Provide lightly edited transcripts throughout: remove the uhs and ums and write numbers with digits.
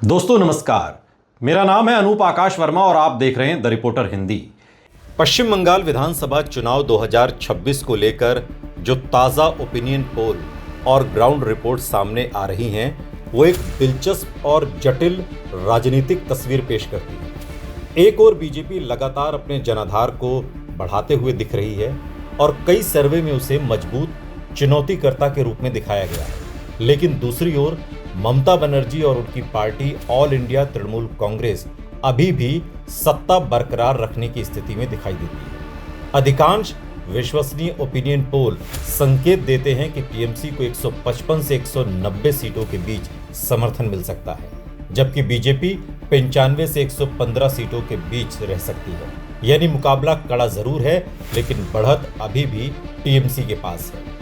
दोस्तों नमस्कार, मेरा नाम है अनूप आकाश वर्मा और आप देख रहे हैं द रिपोर्टर हिंदी। पश्चिम बंगाल विधानसभा चुनाव 2026 को लेकर जो ताज़ा ओपिनियन पोल और ग्राउंड रिपोर्ट सामने आ रही हैं, वो एक दिलचस्प और जटिल राजनीतिक तस्वीर पेश करती है। एक ओर बीजेपी लगातार अपने जनाधार को बढ़ाते हुए दिख रही है और कई सर्वे में उसे मजबूत चुनौतीकर्ता के रूप में दिखाया गया है, लेकिन दूसरी ओर ममता बनर्जी और उनकी party all India Trinamool Congress अभी भी सत्ता बरकरार रखने की स्थिति में दिखाई देती है। अधिकांश विश्वसनीय ओपिनियन पोल संकेत देते हैं कि टीएमसी को 155 से 190 सीटों के बीच समर्थन मिल सकता है, जबकि बीजेपी 95 से 115 सीटों के बीच रह सकती है। यानी मुकाबला कड़ा जरूर है, लेकिन बढ़त अभी भी टीएमसी के पास है।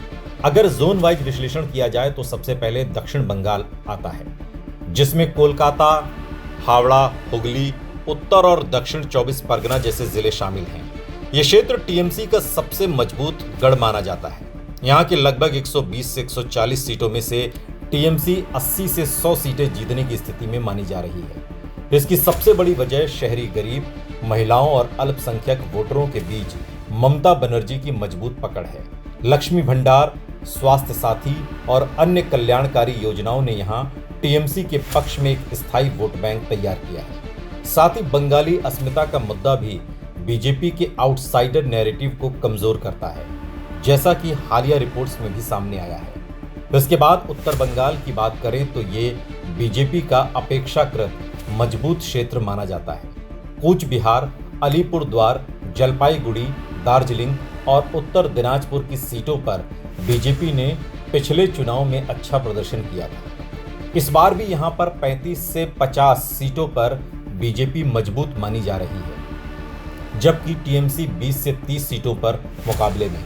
अगर जोन वाइज विश्लेषण किया जाए तो सबसे पहले दक्षिण बंगाल आता है, जिसमें कोलकाता, हावड़ा, हुगली, उत्तर और दक्षिण 24 परगना जैसे जिले शामिल हैं। यह क्षेत्र टीएमसी का सबसे मजबूत गढ़ माना जाता है। यहाँ के लगभग 120 से 140 सीटों में से टीएमसी 80 से 100 सीटें जीतने की स्थिति में मानी जा रही है। इसकी सबसे बड़ी वजह शहरी गरीब, महिलाओं और अल्पसंख्यक वोटरों के बीच ममता बनर्जी की मजबूत पकड़ है। लक्ष्मी भंडार, स्वास्थ्य साथी और अन्य कल्याणकारी योजनाओं ने यहां टीएमसी के पक्ष में एक स्थायी वोट बैंक तैयार किया है। साथ ही बंगाली अस्मिता का मुद्दा भी बीजेपी के आउटसाइडर नैरेटिव को कमजोर करता है, जैसा कि हालिया रिपोर्ट्स में भी सामने आया है। इसके बाद उत्तर बंगाल की बात करें तो ये बीजेपी का अपेक्षाकृत मजबूत क्षेत्र माना जाता है। कूच बिहार, अलीपुरद्वार, जलपाईगुड़ी, दार्जिलिंग और उत्तर दिनाजपुर की सीटों पर बीजेपी ने पिछले चुनाव में अच्छा प्रदर्शन किया था। इस बार भी यहां पर 35 से 50 सीटों पर बीजेपी मजबूत मानी जा रही है, जबकि टीएमसी 20 से 30 सीटों पर मुकाबले में।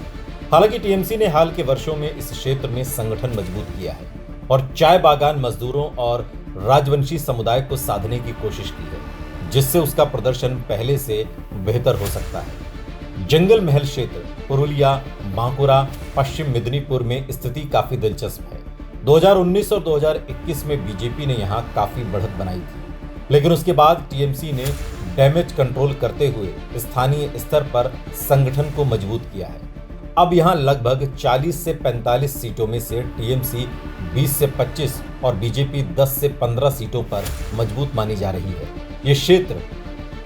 हालांकि टीएमसी ने हाल के वर्षों में इस क्षेत्र में संगठन मजबूत किया है और चाय बागान मजदूरों और राजवंशी समुदाय को साधने की कोशिश की है, जिससे उसका प्रदर्शन पहले से बेहतर हो सकता है। जंगल महल क्षेत्र, पुरुलिया, बांकुरा, पश्चिम मिदनीपुर में स्थिति काफी दिलचस्प है। 2019 और 2021 में बीजेपी ने यहां काफी बढ़त बनाई थी, लेकिन उसके बाद टीएमसी ने डैमेज कंट्रोल करते हुए स्थानीय स्तर पर संगठन को मजबूत किया है। अब यहां लगभग 40 से 45 सीटों में से टीएमसी 20 से 25 और बीजेपी 10 से 15 सीटों पर मजबूत मानी जा रही है। ये क्षेत्र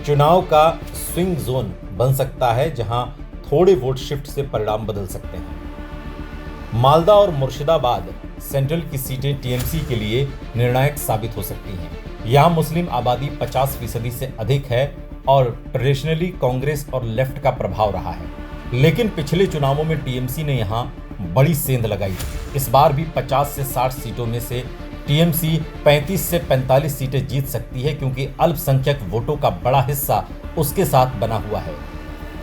चुनाव का स्विंग जोन बन सकता है, जहां थोड़े वोट शिफ्ट से परिणाम बदल सकते हैं। मालदा और मुर्शिदाबाद सेंट्रल की सीटें टीएमसी के लिए निर्णायक साबित हो सकती हैं। यहां मुस्लिम आबादी 50% से अधिक है और ट्रेडिशनली कांग्रेस और लेफ्ट का प्रभाव रहा है, लेकिन पिछले चुनावों में टीएमसी ने यहां बड़ी सेंध लगाई थी। इस बार भी 50 से 60 सीटों में से टीएमसी 35 से 45 सीटें जीत सकती है, क्योंकि अल्पसंख्यक वोटों का बड़ा हिस्सा उसके साथ बना हुआ है।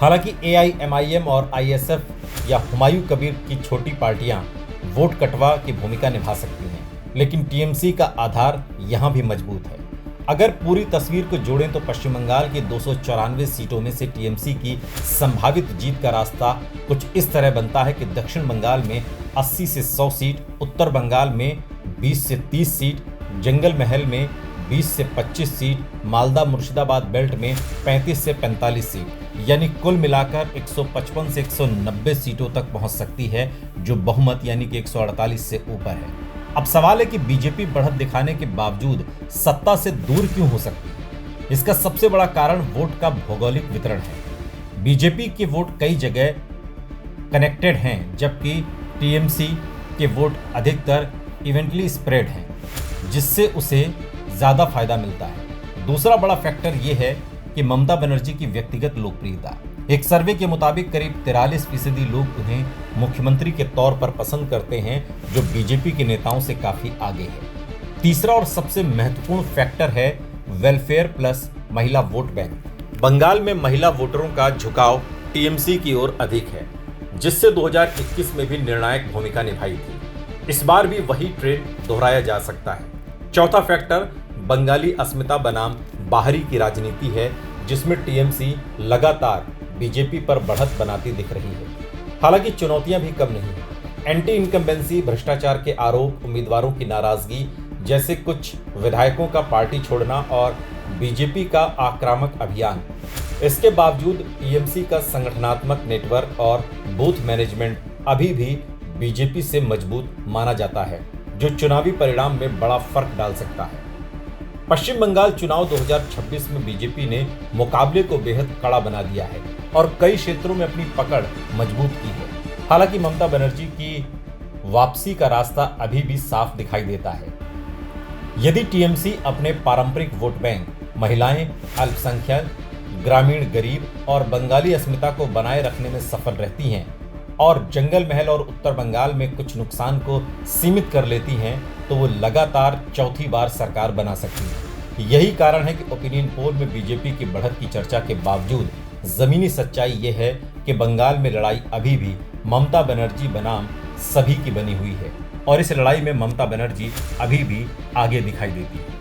हालांकि एआईएमआईएम और आईएसएफ या हुमायूं कबीर की छोटी पार्टियां वोट कटवा की भूमिका निभा सकती हैं, लेकिन टीएमसी का आधार यहां भी मजबूत है। अगर पूरी तस्वीर को जोड़ें तो पश्चिम बंगाल की 294 सीटों में से टीएमसी की संभावित जीत का रास्ता कुछ इस तरह बनता है कि दक्षिण बंगाल में 80 से 100 सीट, उत्तर बंगाल में 20 से 30 सीट, जंगल महल में 20 से 25 सीट, मालदा मुर्शिदाबाद बेल्ट में 35 से 45 सीट, यानी कुल मिलाकर 155 से 190 सीटों तक पहुंच सकती है, जो बहुमत यानी कि 148 से ऊपर है। अब सवाल है कि बीजेपी बढ़त दिखाने के बावजूद सत्ता से दूर क्यों हो सकती है। इसका सबसे बड़ा कारण वोट का भौगोलिक वितरण है। बीजेपी के वोट कई जगह कनेक्टेड हैं, जबकि टीएमसी के वोट अधिकतर इवेंटली स्प्रेड हैं, जिससे उसे ज़्यादा फायदा मिलता है। दूसरा बड़ा फैक्टर यह है कि ममता बनर्जी की व्यक्तिगत लोकप्रियता। एक सर्वे के मुताबिक करीब 43% लोग उन्हें मुख्यमंत्री के तौर पर पसंद करते हैं, जो बीजेपी के नेताओं से काफी आगे है। तीसरा और सबसे महत्वपूर्ण फैक्टर है वेलफेयर प्लस महिला वोट बैंक। बंगाल में महिला वोटरों का झुकाव टीएमसी की ओर अधिक है, जिससे 2021 में भी निर्णायक भूमिका निभाई थी। इस बार भी वही ट्रेंड दोहराया जा सकता है। चौथा फैक्टर बंगाली अस्मिता बनाम बाहरी की राजनीति है, जिसमें टीएमसी लगातार बीजेपी पर बढ़त बनाती दिख रही है। हालांकि चुनौतियां भी कम नहीं है। एंटी इनकम्बेंसी, भ्रष्टाचार के आरोप, उम्मीदवारों की नाराजगी जैसे कुछ विधायकों का पार्टी छोड़ना और बीजेपी का आक्रामक अभियान। इसके बावजूद टीएमसी का संगठनात्मक नेटवर्क और बूथ मैनेजमेंट अभी भी बीजेपी से मजबूत माना जाता है, जो चुनावी परिणाम में बड़ा फर्क डाल सकता है। पश्चिम बंगाल चुनाव 2026 में बीजेपी ने मुकाबले को बेहद कड़ा बना दिया है और कई क्षेत्रों में अपनी पकड़ मजबूत की है। हालांकि ममता बनर्जी की वापसी का रास्ता अभी भी साफ दिखाई देता है। यदि टीएमसी अपने पारंपरिक वोट बैंक, महिलाएं, अल्पसंख्यक, ग्रामीण गरीब और बंगाली अस्मिता को बनाए रखने में सफल रहती हैं और जंगल महल और उत्तर बंगाल में कुछ नुकसान को सीमित कर लेती हैं, तो वो लगातार चौथी बार सरकार बना सकती है। यही कारण है कि ओपिनियन पोल में बीजेपी की बढ़त की चर्चा के बावजूद जमीनी सच्चाई ये है कि बंगाल में लड़ाई अभी भी ममता बनर्जी बनाम सभी की बनी हुई है और इस लड़ाई में ममता बनर्जी अभी भी आगे दिखाई देती है।